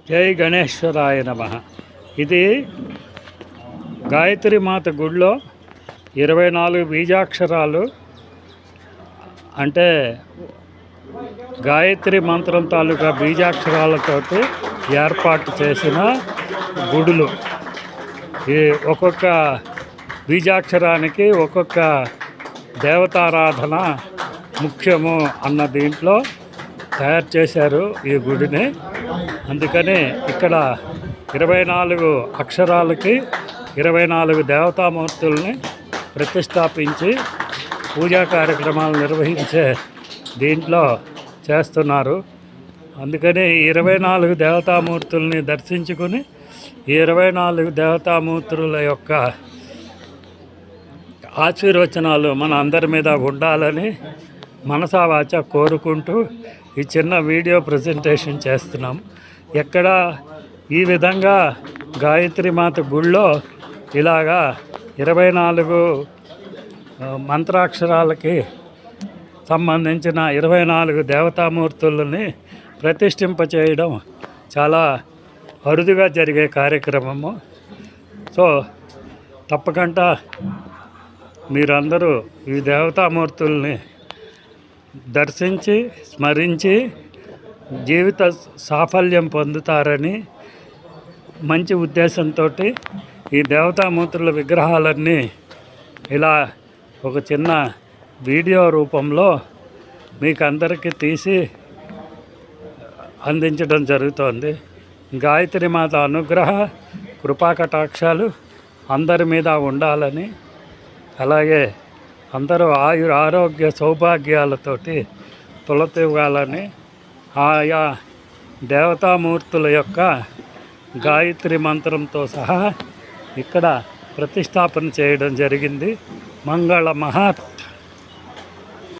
జై గణేశ్వరాయ నమః. ఇది గాయత్రి మాత గుడిలో 24 బీజాక్షరాలు అంటే గాయత్రి మంత్రం తాలూకా బీజాక్షరాలతోటి ఏర్పాటు చేసిన గుడులు. ఈ ఒక్కొక్క బీజాక్షరానికి ఒక్కొక్క దేవతారాధన ముఖ్యము అన్న దీంట్లో తయారు చేశారు ఈ గుడిని. అందుకని ఇక్కడ 24 అక్షరాలకి 24 దేవతామూర్తుల్ని ప్రతిష్టాపించి పూజా కార్యక్రమాలు నిర్వహించే దీంట్లో చేస్తున్నారు. అందుకని 24 దేవతామూర్తుల్ని దర్శించుకుని ఈ 24 దేవతామూర్తుల యొక్క ఆశీర్వచనాలు మన అందరి మీద ఉండాలని మనసా వాచ కోరుకుంటూ ఈ చిన్న వీడియో ప్రజెంటేషన్ చేస్తున్నాం. ఎక్కడ ఈ విధంగా గాయత్రి మాత గుళ్ళో ఇలాగా 24 మంత్రాక్షరాలకి సంబంధించిన 24 దేవతామూర్తులని ప్రతిష్ఠింపచేయడం చాలా అరుదుగా జరిగే కార్యక్రమము. సో తప్పకుండా మీరందరూ ఈ దేవతామూర్తుల్ని దర్శించి స్మరించి జీవిత సాఫల్యం పొందుతారని మంచి ఉద్దేశంతో ఈ దేవతామూర్తుల విగ్రహాలన్నీ ఇలా ఒక చిన్న వీడియో రూపంలో మీకు అందరికీ తీసి అందించడం జరుగుతోంది. గాయత్రి మాత అనుగ్రహ కృపాకటాక్షాలు అందరి మీద ఉండాలని, అలాగే అందరూ ఆరోగ్య సౌభాగ్యాలతోటి తులతూగాలని ఆయా దేవతామూర్తుల యొక్క గాయత్రి మంత్రంతో సహా ఇక్కడ ప్రతిష్టాపన చేయడం జరిగింది. మంగళ మహాత్